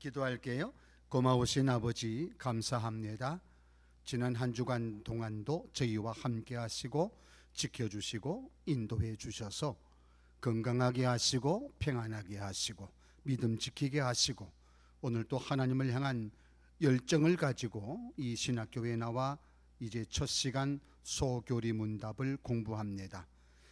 기도할게요. 고마우신 아버지 감사합니다. 지난 한 주간 동안도 저희와 함께 하시고 지켜주시고 인도해 주셔서 건강하게 하시고 평안하게 하시고 믿음 지키게 하시고 오늘 또 하나님을 향한 열정을 가지고 이 신학교에 나와 이제 첫 시간 소교리 문답을 공부합니다.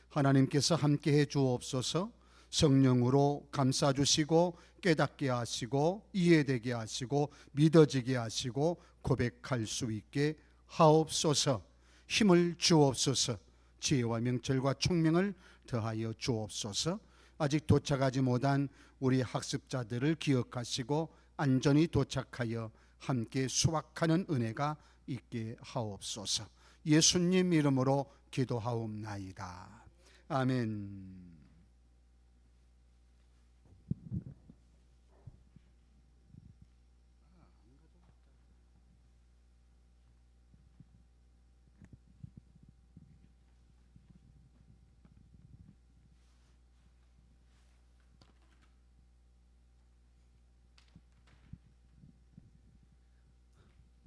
하나님께서 함께해 주옵소서. 성령으로 감싸주시고 깨닫게 하시고 이해되게 하시고 믿어지게 하시고 고백할 수 있게 하옵소서. 힘을 주옵소서. 지혜와 명철과 총명을 더하여 주옵소서. 아직 도착하지 못한 우리 학습자들을 기억하시고 안전히 도착하여 함께 수확하는 은혜가 있게 하옵소서. 예수님 이름으로 기도하옵나이다. 아멘.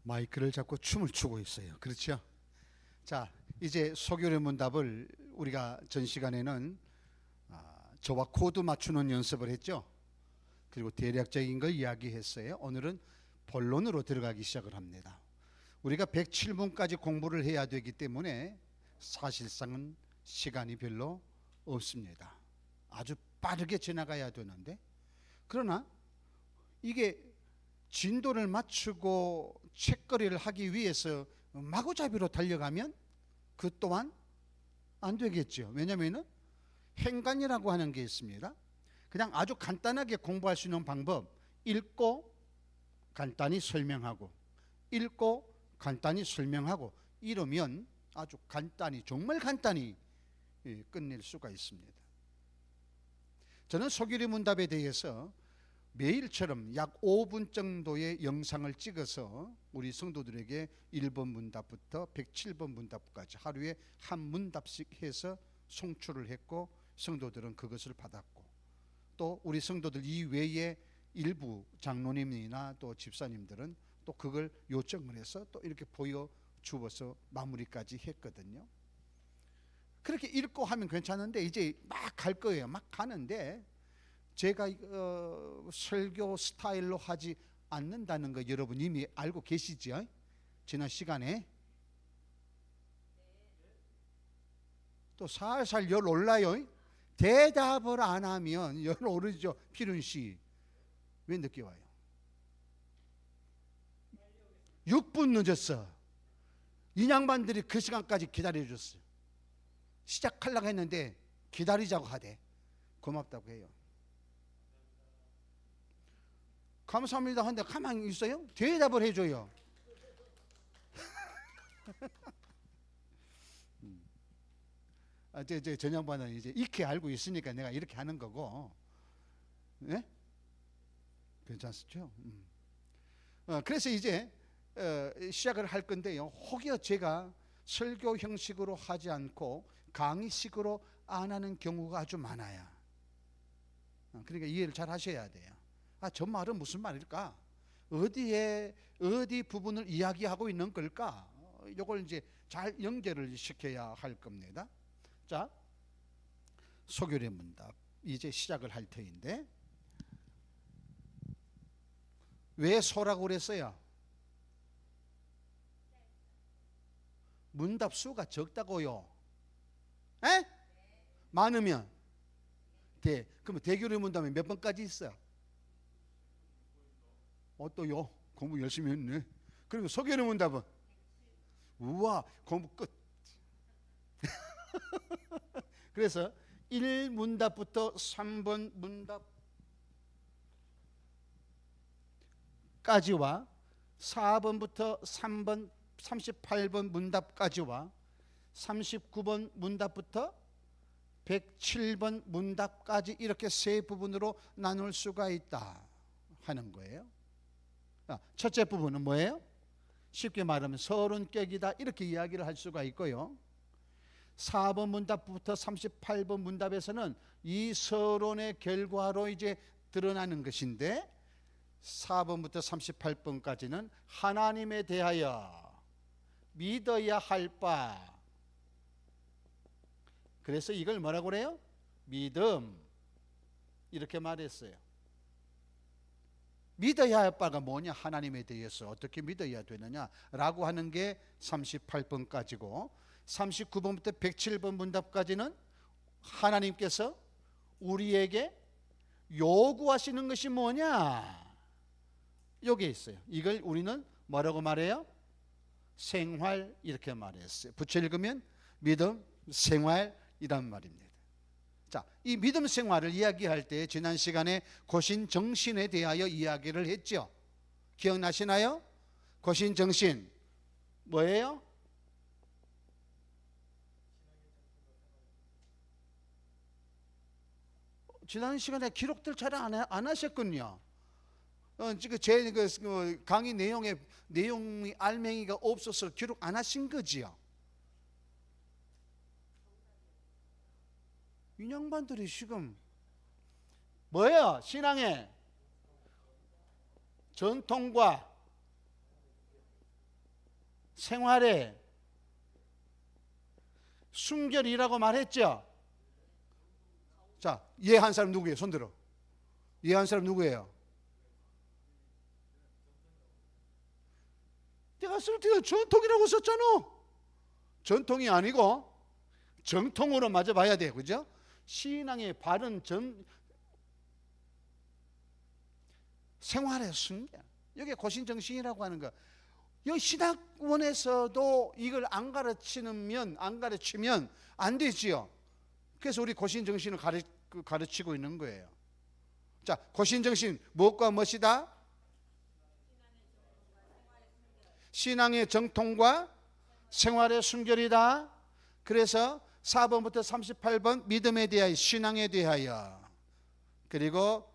마이크를 잡고 춤을 추고 있어요. 그렇죠? 자, 이제 소교리 문답을 우리가 전 시간에는 저와 코드 맞추는 연습을 했죠. 그리고 대략적인 걸 이야기했어요. 오늘은 본론으로 들어가기 시작을 합니다. 우리가 107문까지 공부를 해야 되기 때문에 사실상은 시간이 별로 없습니다. 아주 빠르게 지나가야 되는데, 그러나 이게 진도를 맞추고 책거리를 하기 위해서 마구잡이로 달려가면 그 또한 안 되겠죠. 왜냐하면 행간이라고 하는 게 있습니다. 그냥 아주 간단하게 공부할 수 있는 방법, 읽고 간단히 설명하고 읽고 간단히 설명하고 이러면 아주 간단히, 정말 간단히 끝낼 수가 있습니다. 저는 소교리 문답에 대해서 매일처럼 약 5분 정도의 영상을 찍어서 우리 성도들에게 1번 문답부터 107번 문답까지 하루에 한 문답씩 해서 송출을 했고, 성도들은 그것을 받았고, 또 우리 성도들 이외에 일부 장로님이나 또 집사님들은 또 그걸 요청을 해서 또 이렇게 보여주어서 마무리까지 했거든요. 그렇게 읽고 하면 괜찮은데 이제 막 갈 거예요. 막 가는데 제가 설교 스타일로 하지 않는다는 거 여러분 이미 알고 계시죠? 지난 시간에 또 살살 열 올라요. 대답을 안 하면 열 오르죠. 피륜 씨, 왜 늦게 와요? 6분 늦었어. 이 양반들이 그 시간까지 기다려줬어요. 시작하려고 했는데 기다리자고 하대. 고맙다고 해요. 감사합니다 하는데 가만히 있어요? 대답을 해줘요. 저 양반은 이제 익히 알고 있으니까 내가 이렇게 하는 거고, 네? 괜찮죠? 그래서 이제 시작을 할 건데요. 혹여 제가 설교 형식으로 하지 않고 강의식으로 안 하는 경우가 아주 많아요. 그러니까 이해를 잘 하셔야 돼요. 저 말은 무슨 말일까? 어디 부분을 이야기하고 있는 걸까? 이걸 이제 잘 연결을 시켜야 할 겁니다. 자, 소교리 문답 이제 시작을 할 터인데, 왜 소라고 그랬어요? 문답 수가 적다고요. 에? 많으면 그러면 대교리 문답이 몇 번까지 있어요? 또요? 공부 열심히 했네. 그리고 소교리 문답은? 우와, 공부 끝. 그래서 1문답부터 3번 문답까지와 4번부터 3번 38번 문답까지와 39번 문답부터 107번 문답까지 이렇게 세 부분으로 나눌 수가 있다 하는 거예요. 첫째 부분은 뭐예요? 쉽게 말하면 서론격이다 이렇게 이야기를 할 수가 있고요. 4번 문답부터 38번 문답에서는 이 서론의 결과로 이제 드러나는 것인데, 4번부터 38번까지는 하나님에 대하여 믿어야 할 바. 그래서 이걸 뭐라고 그래요? 믿음. 이렇게 말했어요. 믿어야 할 바가 뭐냐? 하나님에 대해서 어떻게 믿어야 되느냐라고 하는 게 38번까지고, 39번부터 107번 문답까지는 하나님께서 우리에게 요구하시는 것이 뭐냐? 여기에 있어요. 이걸 우리는 뭐라고 말해요? 생활, 이렇게 말했어요. 붙여 읽으면 믿음 생활이란 말입니다. 자, 이 믿음 생활을 이야기할 때 지난 시간에 고신 정신에 대하여 이야기를 했죠. 기억나시나요? 고신 정신 뭐예요? 지난 시간에 기록들 잘 안 하셨군요. 지금 제 강의 내용이 알맹이가 없어서 기록 안 하신 거지요. 이 양반들이 지금 뭐예요? 신앙의 전통과 생활의 순결이라고 말했죠. 자, 이해한 사람 누구예요? 손들어. 이해한 사람 누구예요? 내가 쓸 때 전통이라고 썼잖아. 전통이 아니고 정통으로 맞아 봐야 돼. 그죠? 신앙의 바른 생활의 순결. 이게 고신정신이라고 하는 거. 이 신학원에서도 이걸 안 가르치면 안 되지요. 그래서 우리 고신정신을 가르치고 있는 거예요. 자, 고신정신 무엇과 무엇이다? 신앙의 정통과 생활의 순결이다. 그래서 4번부터 38번 믿음에 대하여, 신앙에 대하여, 그리고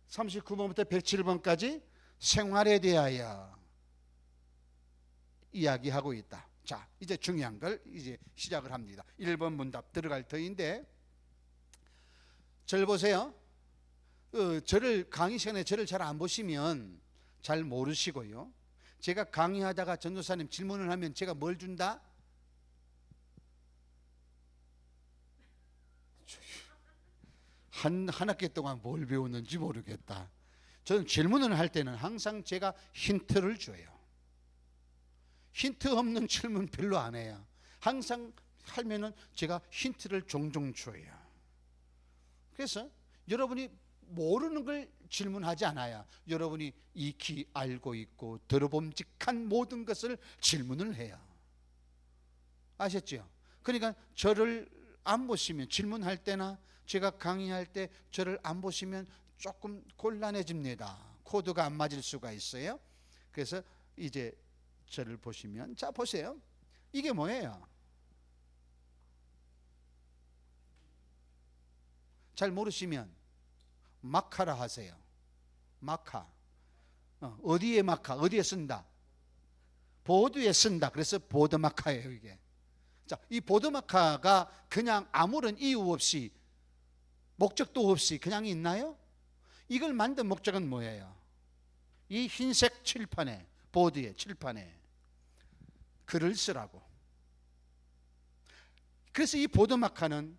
39번부터 107번까지 생활에 대하여 이야기하고 있다. 자, 이제 중요한 걸 이제 시작을 합니다. 1번 문답 들어갈 터인데, 절 보세요. 저를 강의 시간에 저를 잘 안 보시면 잘 모르시고요. 제가 강의하다가 전도사님 질문을 하면 제가 뭘 준다? 한 학기 동안 뭘 배웠는지 모르겠다. 저는 질문을 할 때는 항상 제가 힌트를 줘요. 힌트 없는 질문 별로 안 해요. 항상 하면은 제가 힌트를 종종 줘요. 그래서 여러분이 모르는 걸 질문하지 않아요. 여러분이 익히 알고 있고 들어봄직한 모든 것을 질문을 해요. 아셨죠? 그러니까 저를 안 보시면, 질문할 때나 제가 강의할 때 저를 안 보시면 조금 곤란해집니다. 코드가 안 맞을 수가 있어요. 그래서 이제 저를 보시면, 자 보세요. 이게 뭐예요? 잘 모르시면 마카라 하세요. 마카. 어디에 마카? 어디에 쓴다? 보드에 쓴다. 그래서 보드 마카예요, 이게. 자, 이 보드 마카가 그냥 아무런 이유 없이, 목적도 없이 그냥 있나요? 이걸 만든 목적은 뭐예요? 이 흰색 칠판에, 보드에, 칠판에 글을 쓰라고. 그래서 이 보드 마카는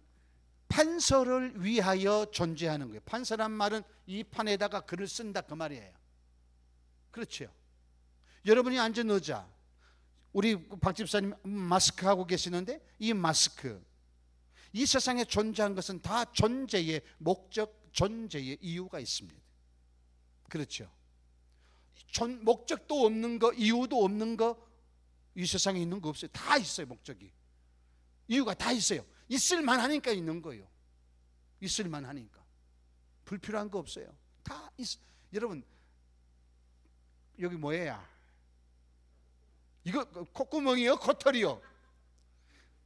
판서를 위하여 존재하는 거예요. 판서란 말은 이 판에다가 글을 쓴다, 그 말이에요. 그렇죠? 여러분이 앉은 의자, 우리 박 집사님 마스크 하고 계시는데, 이 마스크, 이 세상에 존재한 것은 다 존재의 목적, 존재의 이유가 있습니다. 그렇죠? 목적도 없는 거, 이유도 없는 거, 이 세상에 있는 거 없어요. 다 있어요. 목적이, 이유가 다 있어요. 있을만 하니까 있는 거예요. 있을만 하니까. 불필요한 거 없어요. 다 있어. 여러분, 여기 뭐예요? 이거 콧구멍이요? 코털이요?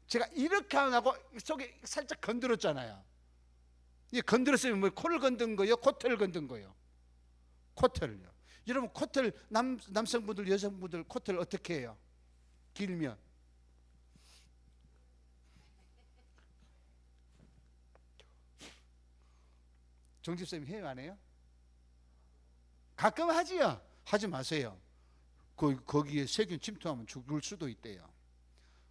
제가 이렇게 안 하고 속에 살짝 건드렸잖아요. 이 건드렸으면 뭐 코를 건든 거요? 코털을 건든 거요? 코털을요. 여러분, 코털, 남성분들, 여성분들 코털 어떻게 해요? 길면 정집사님 해요, 안 해요? 가끔 하지요. 하지 마세요. 거기에 세균 침투하면 죽을 수도 있대요.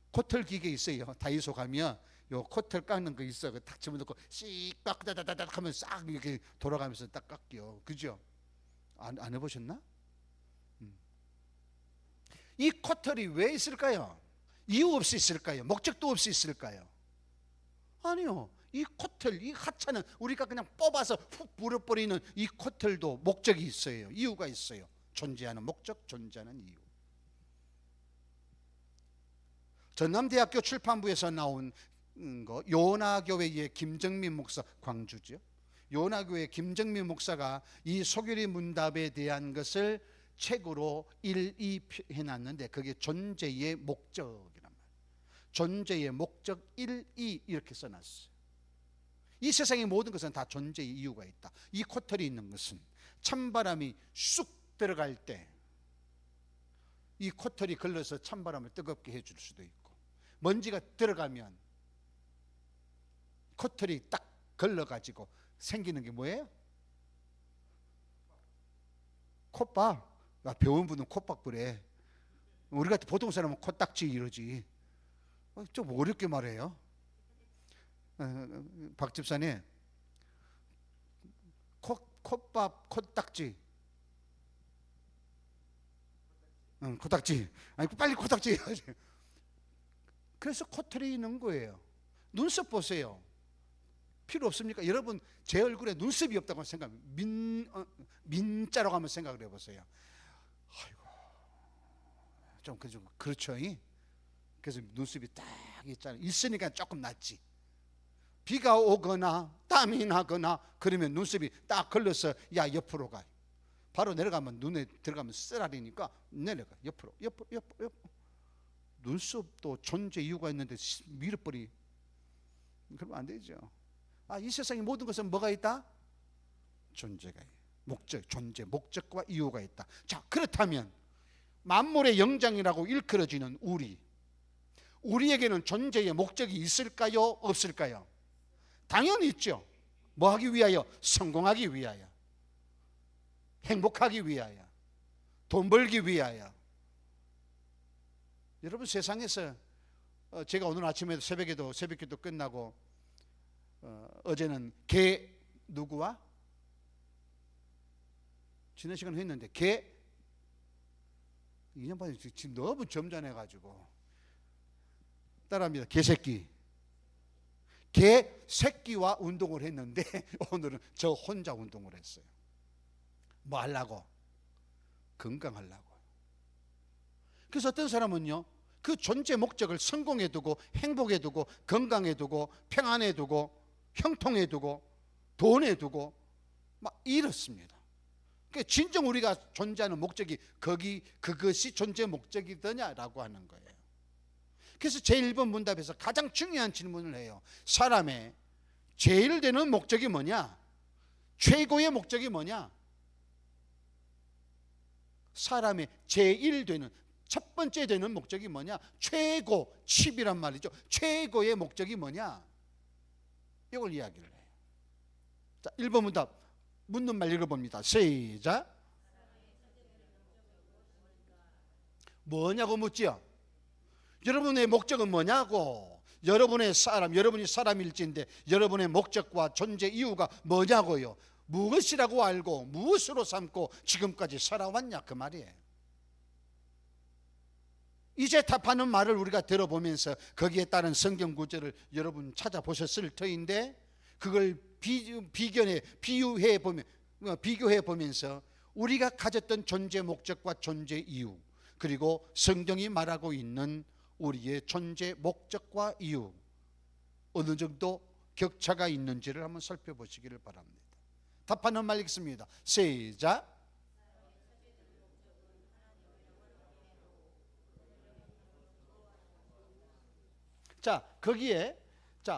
코털 기계 있어요. 다이소 가면 요 코털 깎는 거 있어. 딱 집어넣고 씩 깎다다다닥 하면 싹 이렇게 돌아가면서 딱 깎여. 그죠? 안 해보셨나? 이 코털이 왜 있을까요? 이유 없이 있을까요? 목적도 없이 있을까요? 아니요. 이 코털, 이 하찮은 우리가 그냥 뽑아서 훅 물어버리는 이 코털도 목적이 있어요. 이유가 있어요. 존재하는 목적, 존재하는 이유. 전남대학교 출판부에서 나온 거, 요나교회의 김정민 목사, 광주죠. 요나교회 김정민 목사가 이 소결의 문답에 대한 것을 책으로 일이 해놨는데 그게 존재의 목적이란 말이에요. 존재의 목적 1, 2 이렇게 써놨어요. 이 세상의 모든 것은 다 존재의 이유가 있다. 이 코털이 있는 것은 찬바람이 쑥 들어갈 때 이 코털이 걸려서 찬바람을 뜨겁게 해줄 수도 있고, 먼지가 들어가면 코털이 딱 걸려가지고 생기는 게 뭐예요? 콧밥. 배운 분은 콧밥 그래. 우리 같은 보통 사람은 코딱지 이러지. 좀 어렵게 말해요. 박 집사님, 콧밥, 코딱지. 코딱지. 아니 빨리 코딱지 해야지. 그래서 코털이 있는 거예요. 눈썹 보세요. 필요 없습니까? 여러분 제 얼굴에 눈썹이 없다고 생각하면 민자라고 한번 생각을 해보세요. 아이고 좀 그렇죠. 그래서 눈썹이 딱 있잖아요. 있으니까 조금 낫지. 비가 오거나 땀이 나거나 그러면 눈썹이 딱 걸려서 야 옆으로 가. 바로 내려가면 눈에 들어가면 쓰라리니까 내려가. 옆으로. 눈썹도 존재 이유가 있는데 밀어버리. 그러면 안 되죠. 이 세상의 모든 것은 뭐가 있다? 존재가 있다. 목적, 존재, 목적과 이유가 있다. 자, 그렇다면 만물의 영장이라고 일컬어지는 우리에게는 존재의 목적이 있을까요? 없을까요? 당연히 있죠. 뭐 하기 위하여? 성공하기 위하여, 행복하기 위하여, 돈 벌기 위하여. 여러분 세상에서 제가 오늘 아침에도 새벽기도 끝나고 어제는 개 누구와 지난 시간에 했는데 개 2년 반에 지금 너무 점잖해가지고 따라합니다. 개새끼와 운동을 했는데 오늘은 저 혼자 운동을 했어요. 뭐 하려고? 건강하려고. 그래서 어떤 사람은요, 그 존재 목적을 성공에 두고, 행복에 두고, 건강에 두고, 평안에 두고, 형통에 두고, 돈에 두고 막 이렇습니다. 그러니까 진정 우리가 존재하는 목적이 그것이 존재 목적이더냐라고 하는 거예요. 그래서 제1번 문답에서 가장 중요한 질문을 해요. 사람의 제일 되는 목적이 뭐냐? 최고의 목적이 뭐냐? 사람의 제일 되는, 첫 번째 되는 목적이 뭐냐? 최고, 칩이란 말이죠. 최고의 목적이 뭐냐? 이걸 이야기를 해요. 자, 1번 문답 묻는 말 읽어봅니다. 시작. 뭐냐고 묻지요. 여러분의 목적은 뭐냐고. 여러분이 사람일지인데 여러분의 목적과 존재 이유가 뭐냐고요. 무엇이라고 알고 무엇으로 삼고 지금까지 살아왔냐 그 말이에요. 이제 답하는 말을 우리가 들어보면서 거기에 따른 성경 구절을 여러분 찾아보셨을 터인데 그걸 비교해 보면서 우리가 가졌던 존재 목적과 존재 이유, 그리고 성경이 말하고 있는 우리의 존재 목적과 이유 어느 정도 격차가 있는지를 한번 살펴보시기를 바랍니다. 답하는 말 읽습니다. 시작. 자, 거기에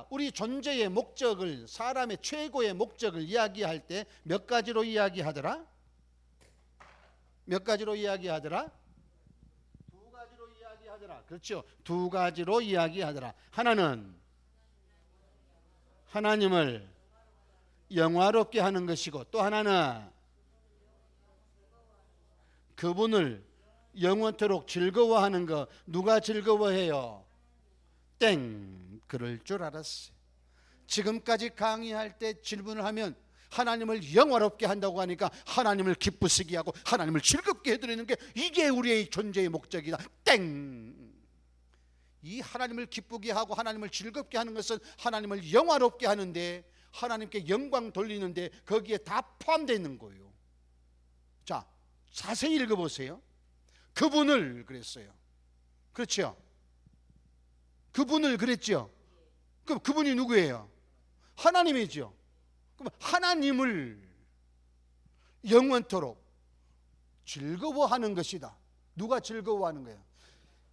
우리 존재의 목적을, 사람의 최고의 목적을 이야기할 때 몇 가지로 이야기하더라? 몇 가지로 이야기하더라? 두 가지로 이야기하더라. 그렇죠? 두 가지로 이야기하더라. 하나는 하나님을 영화롭게 하는 것이고, 또 하나는 그분을 영원토록 즐거워하는 거 누가 즐거워해요? 땡. 그럴 줄 알았어요. 지금까지 강의할 때 질문을 하면 하나님을 영화롭게 한다고 하니까 하나님을 기쁘시게 하고 하나님을 즐겁게 해드리는 게 이게 우리의 존재의 목적이다. 땡. 이 하나님을 기쁘게 하고 하나님을 즐겁게 하는 것은 하나님을 영화롭게 하는데, 하나님께 영광 돌리는데 거기에 다 포함되어 있는 거예요. 자, 자세히 읽어보세요. 그분을 그랬어요. 그렇죠? 그분을 그랬죠. 그럼 그분이 누구예요? 하나님이죠. 그럼 하나님을 영원토록 즐거워하는 것이다. 누가 즐거워하는 거예요?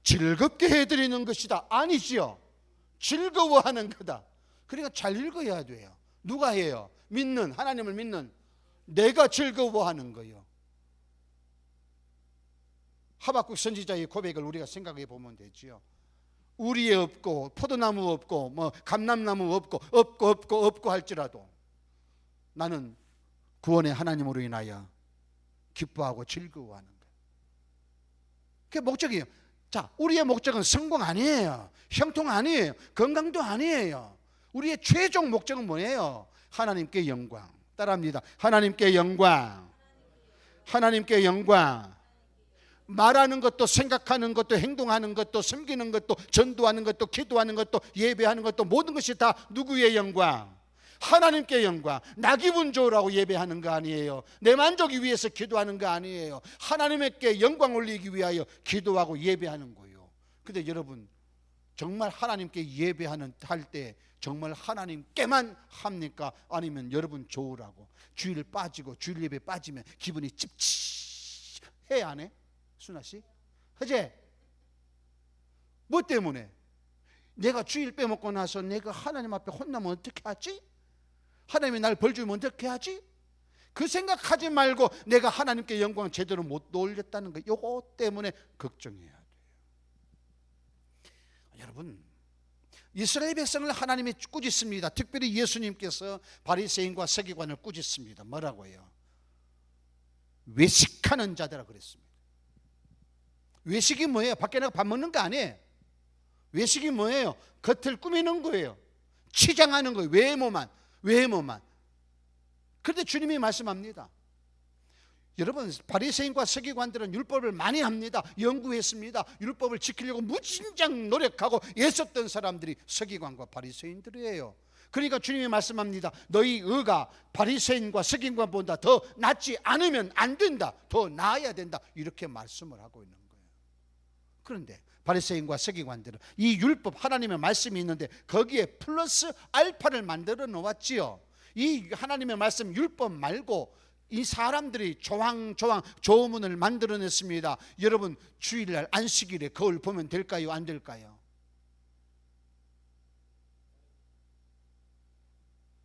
즐겁게 해드리는 것이다. 아니지요. 즐거워하는 거다. 그러니까 잘 읽어야 돼요. 누가 해요? 믿는, 하나님을 믿는 내가 즐거워하는 거예요. 하박국 선지자의 고백을 우리가 생각해 보면 되지요. 우리에 없고 포도나무 없고 뭐 감람나무 없고 할지라도 나는 구원의 하나님으로 인하여 기뻐하고 즐거워하는 거예요. 그게 목적이에요. 자, 우리의 목적은 성공 아니에요. 형통 아니에요. 건강도 아니에요. 우리의 최종 목적은 뭐예요? 하나님께 영광. 따라합니다. 하나님께 영광. 하나님께 영광. 말하는 것도 생각하는 것도 행동하는 것도 섬기는 것도 전도하는 것도 기도하는 것도 예배하는 것도 모든 것이 다 누구의 영광? 하나님께 영광. 나 기분 좋으라고 예배하는 거 아니에요. 내 만족이 위해서 기도하는 거 아니에요. 하나님께 영광 올리기 위하여 기도하고 예배하는 거예요. 근데 여러분, 정말 하나님께 예배하는 할 때 정말 하나님께만 합니까? 아니면 여러분 좋으라고 주일 빠지고 주일 예배 빠지면 기분이 찝찝해? 안 해? 순아씨? 허재? 뭐 때문에? 내가 주일 빼먹고 나서 내가 하나님 앞에 혼나면 어떻게 하지? 하나님이 날 벌 주면 어떻게 하지? 그 생각하지 말고 내가 하나님께 영광 제대로 못 돌렸다는 거, 요거 때문에 걱정해야 돼요. 여러분, 이스라엘 백성을 하나님이 꾸짖습니다. 특별히 예수님께서 바리새인과 서기관을 꾸짖습니다. 뭐라고 해요? 외식하는 자들아 그랬습니다. 외식이 뭐예요? 밖에 나가 밥 먹는 거 아니에요. 외식이 뭐예요? 겉을 꾸미는 거예요. 치장하는 거예요. 외모만. 그런데 주님이 말씀합니다. 여러분, 바리새인과 서기관들은 율법을 많이 합니다. 연구했습니다. 율법을 지키려고 무진장 노력하고 애썼던 사람들이 서기관과 바리새인들이에요. 그러니까 주님이 말씀합니다. 너희 의가 바리새인과 서기관보다 더 낫지 않으면 안 된다. 더 나아야 된다. 이렇게 말씀을 하고 있는 거예요. 그런데 바리새인과 서기관들은 이 율법, 하나님의 말씀이 있는데 거기에 플러스 알파를 만들어 놓았지요. 이 하나님의 말씀 율법 말고 이 사람들이 조항조항 조문을 만들어냈습니다. 여러분, 주일날 안식일에 거울 보면 될까요? 안 될까요?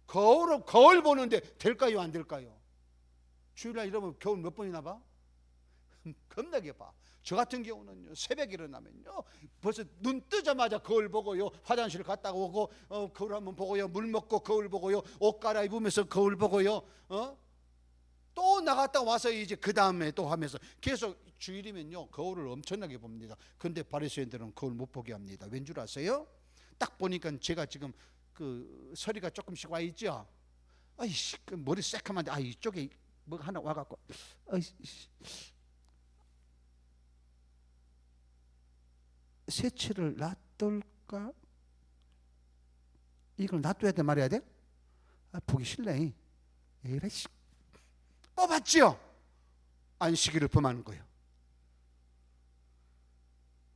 거울 보는데 될까요? 안 될까요? 주일날 여러분 겨울 몇 번이나 봐? 겁나게 봐. 저 같은 경우는요, 새벽에 일어나면요 벌써 눈 뜨자마자 거울 보고요, 화장실 갔다 오고 거울 한번 보고요, 물 먹고 거울 보고요, 옷 갈아입으면서 거울 보고요, 또 나갔다 와서 이제 그 다음에 또 하면서 계속 주일이면요 거울을 엄청나게 봅니다. 근데 바리새인들은 거울 못 보게 합니다. 왠 줄 아세요? 딱 보니까 제가 지금 그 서리가 조금씩 와 있죠. 아이씨, 그 머리 새카만데 이쪽에 뭐 하나 와갖고 세치를 놔둘까? 이걸 놔둬야 돼 말해야 돼? 보기 싫네. 에이라 씨. 뽑았죠? 안식일을 범하는 거예요.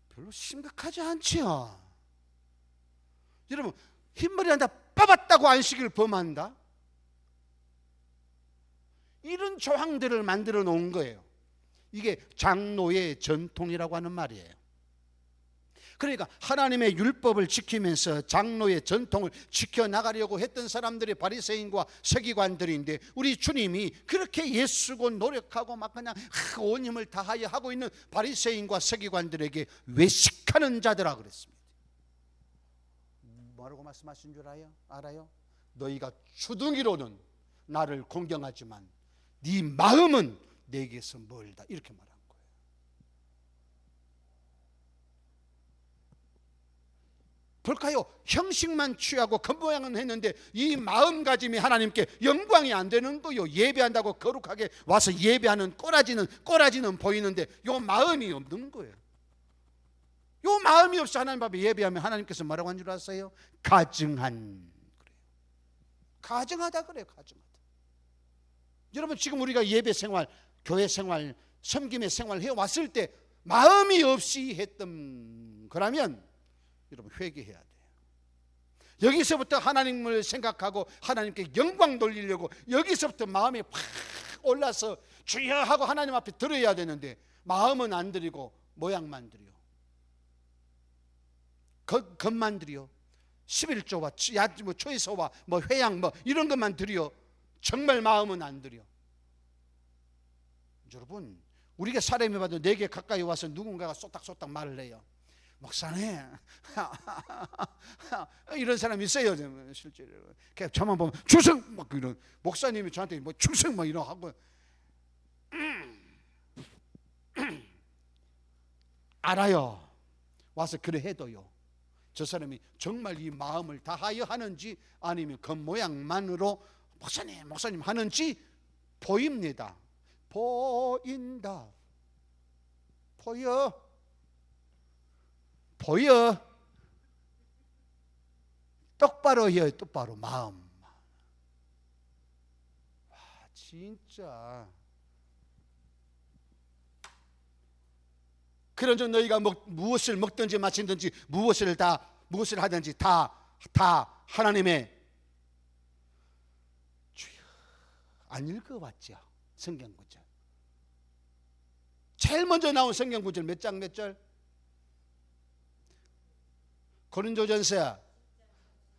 별로 심각하지 않죠? 여러분, 흰머리 한다 뽑았다고 안식일을 범한다? 이런 조항들을 만들어 놓은 거예요. 이게 장로의 전통이라고 하는 말이에요. 그러니까 하나님의 율법을 지키면서 장로의 전통을 지켜나가려고 했던 사람들이 바리새인과 서기관들인데, 우리 주님이 그렇게 애쓰고 노력하고 막 그냥 온 힘을 다하여 하고 있는 바리새인과 서기관들에게 외식하는 자들아 그랬습니다. 뭐라고 말씀하신 줄 알아요? 너희가 주둥이로는 나를 공경하지만 네 마음은 내게서 멀다, 이렇게 말한 거예요. 볼까요? 형식만 취하고 겉모양은 했는데 이 마음가짐이 하나님께 영광이 안 되는 거요. 예배한다고 거룩하게 와서 예배하는 꼬라지는 보이는데 요 마음이 없는 거예요. 요 마음이 없어 하나님 앞에 예배하면 하나님께서 뭐라고 한 줄 아세요? 가증한 그래요. 가증하다 그래요. 가증하다. 여러분 지금 우리가 예배 생활, 교회 생활, 섬김의 생활 해왔을 때 마음이 없이 했던 거라면 여러분 회개해야 돼요. 여기서부터 하나님을 생각하고 하나님께 영광 돌리려고 여기서부터 마음이 팍 올라서 주여 하고 하나님 앞에 드려야 되는데 마음은 안 드리고 모양만 드려. 겉만 드려. 11조와 초이소와 회양 이런 것만 드려. 정말 마음은 안 드려. 여러분 우리가 사람이 봐도 내게 가까이 와서 누군가가 쏟닥쏟닥 말을 해요. 목사님 이런 사람 있어요. 실제로 저만 보면 충성 막 이런 목사님이 저한테 충성 막 이런 하고 알아요. 와서 그래 해도요. 저 사람이 정말 이 마음을 다하여 하는지 아니면 겉모양만으로 목사님 하는지 보입니다. 보인다. 보여. 똑바로 해요. 똑바로 마음. 와 진짜. 그런즉 너희가 무엇을 먹든지 마시든지 무엇을 하든지 다 하나님의 주여. 안 읽어봤죠? 성경 구절. 제일 먼저 나온 성경 구절 몇 장 몇 절? 고린도전서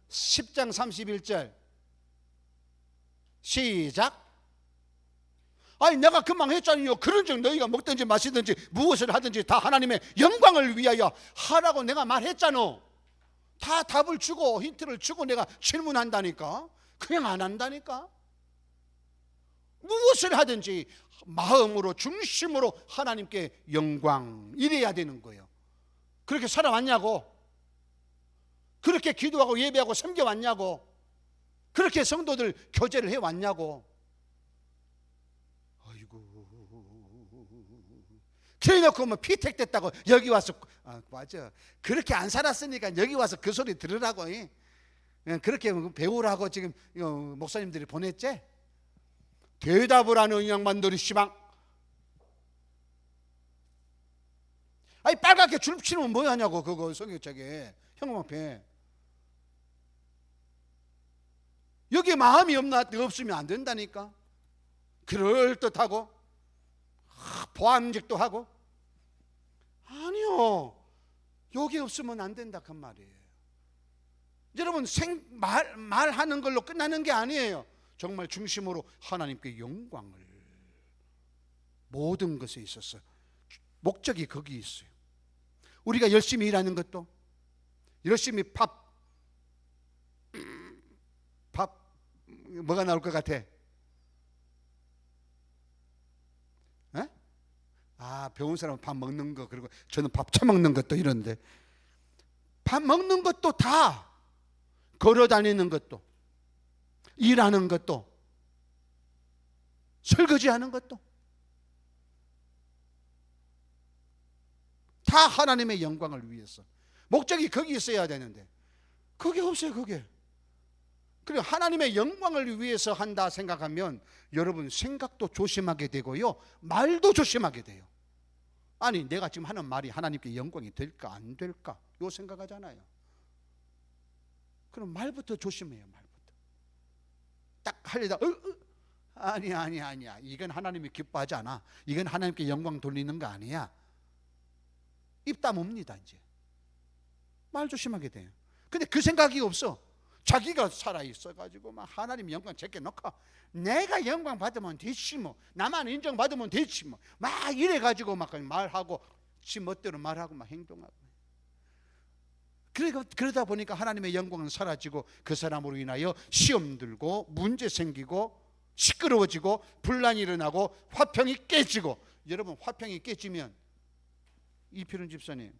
10장 31절. 시작. 아니 내가 금방 했잖아요. 그런즉 너희가 먹든지 마시든지 무엇을 하든지 다 하나님의 영광을 위하여 하라고 내가 말했잖아. 다 답을 주고 힌트를 주고 내가 질문한다니까. 그냥 안 한다니까. 무엇을 하든지 마음으로 중심으로 하나님께 영광 이래야 되는 거예요. 그렇게 살아왔냐고? 그렇게 기도하고 예배하고 섬겨왔냐고? 그렇게 성도들 교제를 해왔냐고? 그래놓고 피택됐다고 여기 와서 맞아. 그렇게 안 살았으니까 여기 와서 그 소리 들으라고 그렇게 배우라고 지금 목사님들이 보냈지. 대답을 하는 양반들이 시방. 아니 빨갛게 줄 치면 뭐 하냐고. 그거 성경책에 현금 앞에 여기 마음이 없으면 안 된다니까. 그럴듯하고 보암직도 하고. 아니요, 여기 없으면 안 된다 그 말이에요. 여러분 말하는 걸로 끝나는 게 아니에요. 정말 중심으로 하나님께 영광을 모든 것에 있어서 목적이 거기 있어요. 우리가 열심히 일하는 것도 열심히 밥 뭐가 나올 것 같아? 배운 사람은 밥 먹는 거, 그리고 저는 밥 처먹는 것도 이런데, 밥 먹는 것도 다, 걸어 다니는 것도, 일하는 것도, 설거지하는 것도 다 하나님의 영광을 위해서. 목적이 거기 있어야 되는데 그게 없어요. 그게. 그리고 하나님의 영광을 위해서 한다 생각하면 여러분 생각도 조심하게 되고요, 말도 조심하게 돼요. 아니 내가 지금 하는 말이 하나님께 영광이 될까 안 될까 요 생각하잖아요. 그럼 말부터 조심해요. 말부터 딱 하려다 아니야 이건 하나님이 기뻐하지 않아. 이건 하나님께 영광 돌리는 거 아니야. 입 다뭅니다. 이제 말 조심하게 돼요. 근데 그 생각이 없어. 자기가 살아있어가지고 막 하나님 영광 제껴놓고 내가 영광 받으면 되지 뭐, 나만 인정받으면 되지 뭐, 막 이래가지고 막 말하고 지 멋대로 말하고 막 행동하고. 그러다 보니까 하나님의 영광은 사라지고 그 사람으로 인하여 시험 들고 문제 생기고 시끄러워지고 분란이 일어나고 화평이 깨지고. 여러분 화평이 깨지면, 이필훈 집사님,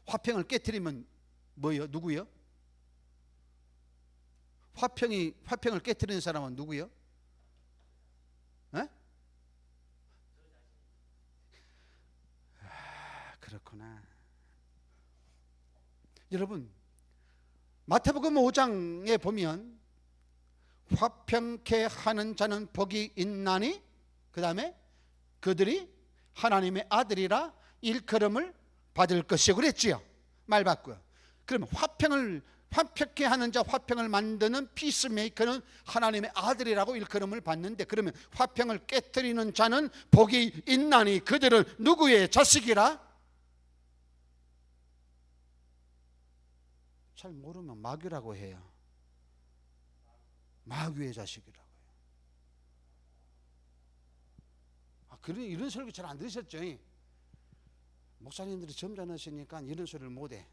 화평을 깨트리면 뭐요? 누구요? 화평을 깨트리는 사람은 누구요? 에? 그렇구나. 여러분, 마태복음 5장에 보면 화평케 하는 자는 복이 있나니, 그 다음에 그들이 하나님의 아들이라 일컬음을 받을 것이요 그랬지요. 말 바꾸요. 그러면 화평케 하는 자, 화평을 만드는 피스메이커는 하나님의 아들이라고 일컬음을 받는데, 그러면 화평을 깨트리는 자는 복이 있나니 그들은 누구의 자식이라? 잘 모르면 마귀라고 해요. 마귀의 자식이라고 해요. 그런 이런 설교 잘 안 들으셨죠? 목사님들이 점잖으시니까 이런 소리를 못해.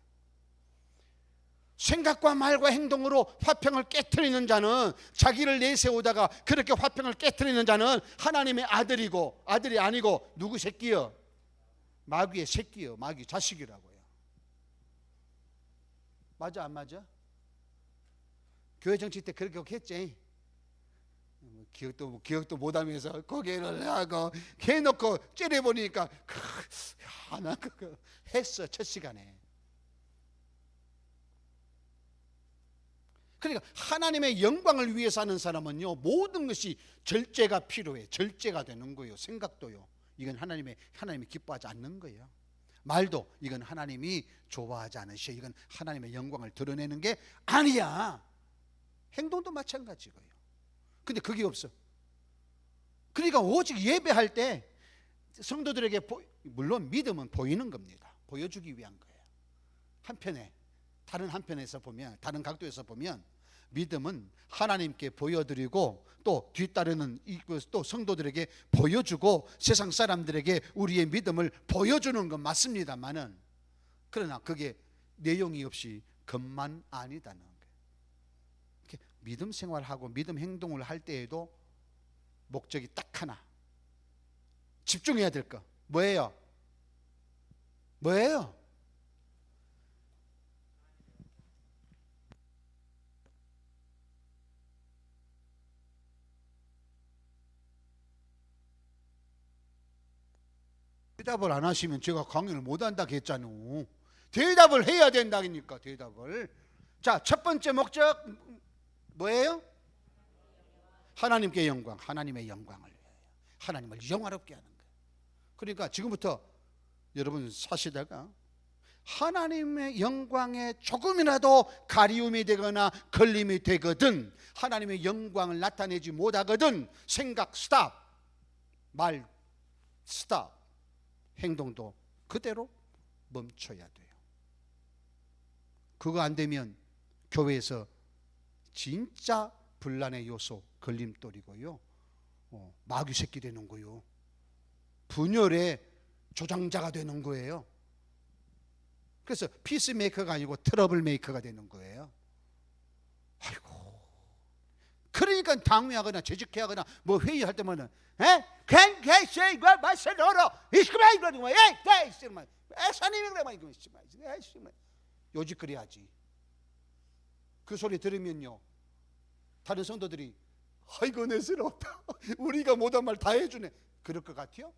생각과 말과 행동으로 화평을 깨트리는 자는, 자기를 내세우다가 그렇게 화평을 깨트리는 자는 하나님의 아들이고, 아들이 아니고 누구 새끼요? 마귀의 새끼요. 마귀 자식이라고요. 맞아 안 맞아? 교회 정치 때 그렇게 했지. 기억도 못하면서 고개를 하고 해놓고 째려보니까 하나 그거 했어. 첫 시간에. 그러니까 하나님의 영광을 위해서 하는 사람은요, 모든 것이 절제가 필요해. 절제가 되는 거예요. 생각도요. 이건 하나님이 기뻐하지 않는 거예요. 말도 이건 하나님이 좋아하지 않으셔. 이건 하나님의 영광을 드러내는 게 아니야. 행동도 마찬가지고요. 근데 그게 없어. 그러니까 오직 예배할 때 성도들에게 물론 믿음은 보이는 겁니다. 보여주기 위한 거예요. 다른 한편에서 보면, 다른 각도에서 보면 믿음은 하나님께 보여드리고 또 뒤따르는 또 성도들에게 보여주고 세상 사람들에게 우리의 믿음을 보여주는 건 맞습니다만은, 그러나 그게 내용이 없이 겉만 아니다는 거예요. 믿음 생활하고 믿음 행동을 할 때에도 목적이 딱 하나, 집중해야 될 거 뭐예요? 대답을 안 하시면 제가 강연을 못 한다고 했잖아요. 대답을 해야 된다니까. 대답을. 자, 첫 번째 목적 뭐예요? 하나님께 영광, 하나님의 영광을 위하여, 하나님을 영화롭게 하는 거예요. 그러니까 지금부터 여러분 사시다가 하나님의 영광에 조금이라도 가리움이 되거나 걸림이 되거든, 하나님의 영광을 나타내지 못하거든, 생각 스탑, 말 스탑, 행동도 그대로 멈춰야 돼요. 그거 안 되면 교회에서 진짜 분란의 요소, 걸림돌이고요, 마귀 새끼 되는 거요, 분열의 조장자가 되는 거예요. 그래서 피스메이커가 아니고 트러블 메이커가 되는 거예요. 아이고, 그러니까 당위하거나 재직해하거나 뭐 회의할 때면은 요직거리 하지. 그 소리 들으면요, 다른 성도들이 아이고 내스럽다, 우리가 못한 말 다 해주네, 그럴 것 같아요?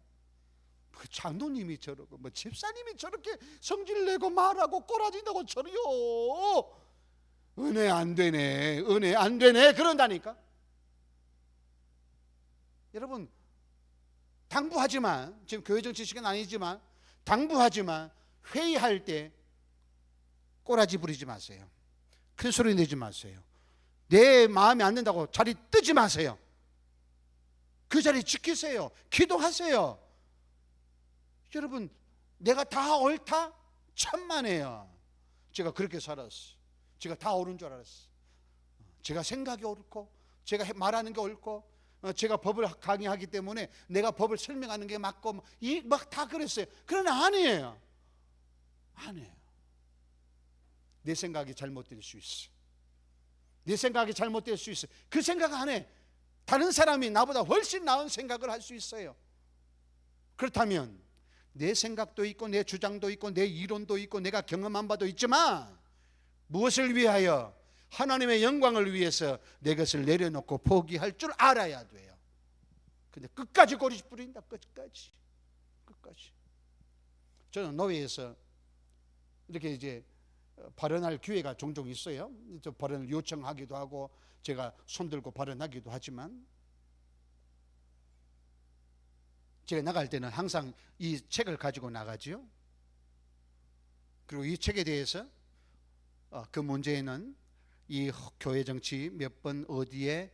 그 장로님이 저러고 뭐 집사님이 저렇게 성질내고 말하고 꼬라진다고 저래요. 은혜 안 되네, 은혜 안 되네, 그런다니까. 여러분, 당부하지만, 지금 교회 정치 시간 아니지만 당부하지만, 회의할 때 꼬라지 부리지 마세요. 큰 소리 내지 마세요. 내 마음에 안 든다고 자리 뜨지 마세요. 그 자리 지키세요. 기도하세요. 여러분, 내가 다 옳다? 천만에요. 제가 그렇게 살았어. 제가 다 옳은 줄 알았어. 제가 생각이 옳고, 제가 말하는 게 옳고, 제가 법을 강의하기 때문에 내가 법을 설명하는 게 맞고, 막 다 그랬어요. 그러나 아니에요. 내 생각이 잘못될 수 있어. 내 생각이 잘못될 수 있어. 그 생각 안 해. 다른 사람이 나보다 훨씬 나은 생각을 할 수 있어요. 그렇다면 내 생각도 있고, 내 주장도 있고, 내 이론도 있고, 내가 경험한 바도 있지만 무엇을 위하여? 하나님의 영광을 위해서 내 것을 내려놓고 포기할 줄 알아야 돼요. 근데 끝까지 고리 뿌린다. 끝까지. 저는 노회에서 이렇게 이제 발언할 기회가 종종 있어요. 저 발언을 요청하기도 하고 제가 손들고 발언하기도 하지만, 제가 나갈 때는 항상 이 책을 가지고 나가지요. 그리고 이 책에 대해서 그 문제에는 이 교회 정치 몇 번 어디에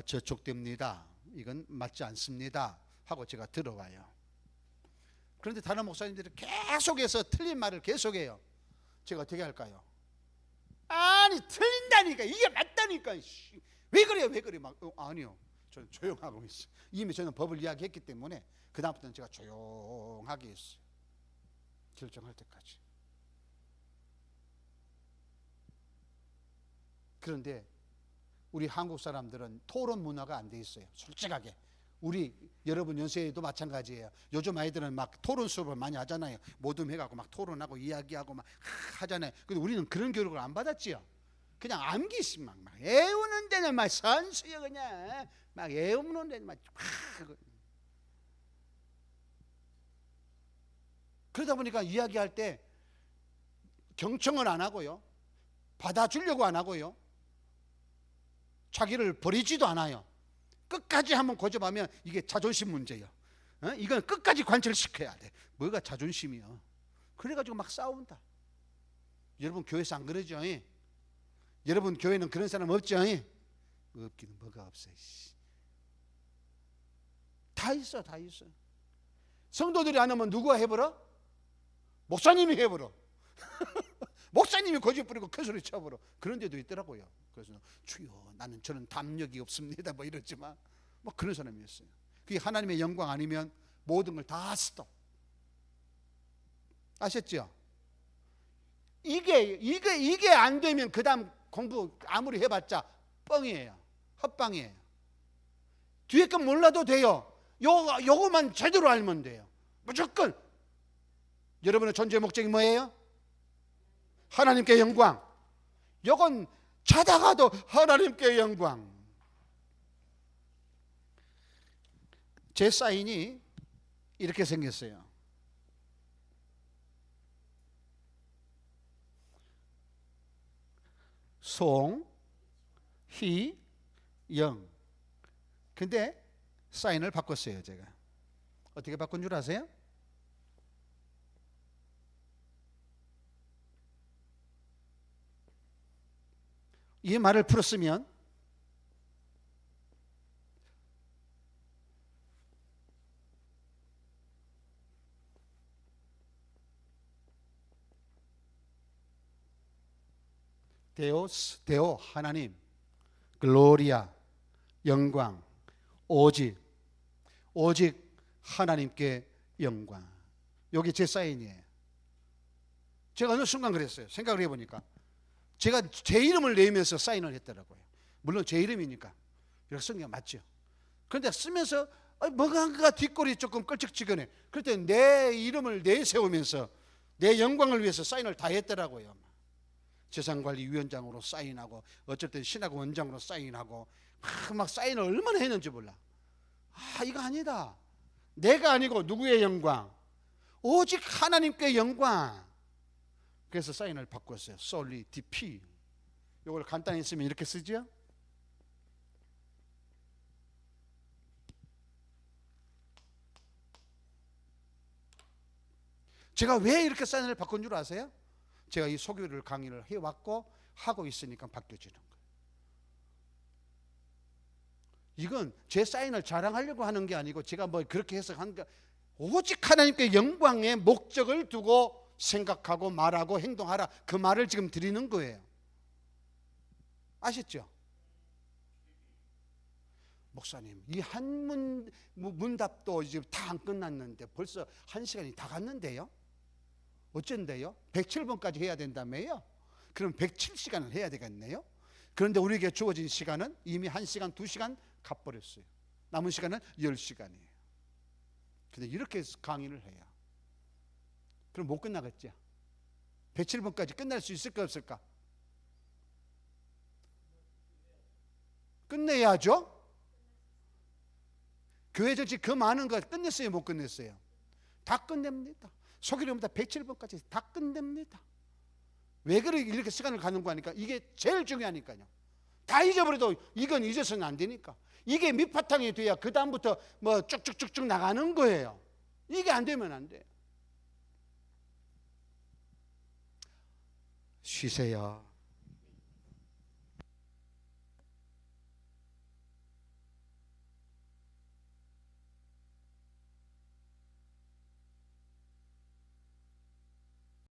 저촉됩니다, 이건 맞지 않습니다 하고 제가 들어와요. 그런데 다른 목사님들이 계속해서 틀린 말을 계속해요. 제가 어떻게 할까요? 아니 틀린다니까, 이게 맞다니까, 왜 그래 막 아니요, 저는 조용하고 있어요. 이미 저는 법을 이야기했기 때문에 그 다음부터는 제가 조용하게 했어요. 결정할 때까지. 그런데 우리 한국 사람들은 토론 문화가 안 돼 있어요. 솔직하게. 우리 여러분 연세에도 마찬가지예요. 요즘 아이들은 막 토론 수업을 많이 하잖아요. 모둠 해갖고 막 토론하고 이야기하고 막 하잖아요. 근데 우리는 그런 교육을 안 받았지요. 그냥 암기식 막 애우는 데는 막 선수요. 그냥 막 애우는 데는 막 그러다 보니까 이야기할 때 경청을 안 하고요, 받아주려고 안 하고요, 자기를 버리지도 않아요. 끝까지 한번 고집하면 이게 자존심 문제예요. 이건 끝까지 관철시켜야 돼. 뭐가 자존심이요? 그래가지고 막 싸운다. 여러분 교회에서 안 그러죠? 여러분 교회는 그런 사람 없죠? 없기는 뭐가 없어요. 다 있어. 성도들이 안 하면 누가 해버려? 목사님이 해버려. 목사님이 고집 부리고 큰 소리 쳐버려. 그런 데도 있더라고요. 그래서 주여 저는 담력이 없습니다 뭐 이러지만 뭐 그런 사람이었어요. 그게 하나님의 영광 아니면 모든 걸 다 스톱. 아셨죠? 이게 안 되면 그 다음 공부 아무리 해봤자 뻥이에요. 헛방이에요. 뒤에 건 몰라도 돼요. 요거만 제대로 알면 돼요. 무조건. 여러분의 존재 목적이 뭐예요? 하나님께 영광. 요건 자다가도 하나님께 영광. 제 사인이 이렇게 생겼어요. 송, 희, 영. 근데 사인을 바꿨어요. 제가 어떻게 바꾼 줄 아세요? 이 말을 풀었으면 데오스, 데오 하나님, 글로리아 영광, 오직 하나님께 영광. 여기 제 사인이에요. 제가 어느 순간 그랬어요. 생각을 해보니까 제가 제 이름을 내면서 사인을 했더라고요. 물론 제 이름이니까 이렇게 쓴 게 맞죠. 그런데 쓰면서 뭔가 뒷골이 조금 끌적지근해. 그럴 때 내 이름을 내세우면서 내 영광을 위해서 사인을 다 했더라고요. 재산관리위원장으로 사인하고 어쩔 땐 신학 원장으로 사인하고 막 사인을 얼마나 했는지 몰라. 이거 아니다. 내가 아니고 누구의 영광? 오직 하나님께 영광. 그래서 사인을 바꿨어요. 솔리 DP. 이걸 간단히 쓰면 이렇게 쓰죠. 제가 왜 이렇게 사인을 바꾼 줄 아세요? 제가 이 소교를 강의를 해왔고 하고 있으니까 바뀌어지는 거예요. 이건 제 사인을 자랑하려고 하는 게 아니고 제가 뭐 그렇게 해서 한 게, 오직 하나님께 영광의 목적을 두고 생각하고 말하고 행동하라, 그 말을 지금 드리는 거예요. 아셨죠? 목사님, 이 한 문답도 이제 다 안 끝났는데 벌써 1시간이 다 갔는데요? 어쩐데요? 107번까지 해야 된다며요? 그럼 107시간을 해야 되겠네요? 그런데 우리에게 주어진 시간은 이미 1시간, 2시간 가버렸어요. 남은 시간은 10시간이에요. 근데 이렇게 강의를 해요. 그럼 못 끝나겠죠? 107번까지 끝날 수 있을까 없을까? 끝내야죠. 교회 전체 그 많은 거 끝냈어요, 못 끝냈어요? 다 끝냅니다. 소규모부터 107번까지 다 끝냅니다. 왜 이렇게 시간을 가는 거 하니까 이게 제일 중요하니까요. 다 잊어버려도 이건 잊어서는 안 되니까. 이게 밑바탕이 돼야 그 다음부터 뭐 쭉쭉쭉쭉 나가는 거예요. 이게 안 되면 안 돼요. 쉬세요.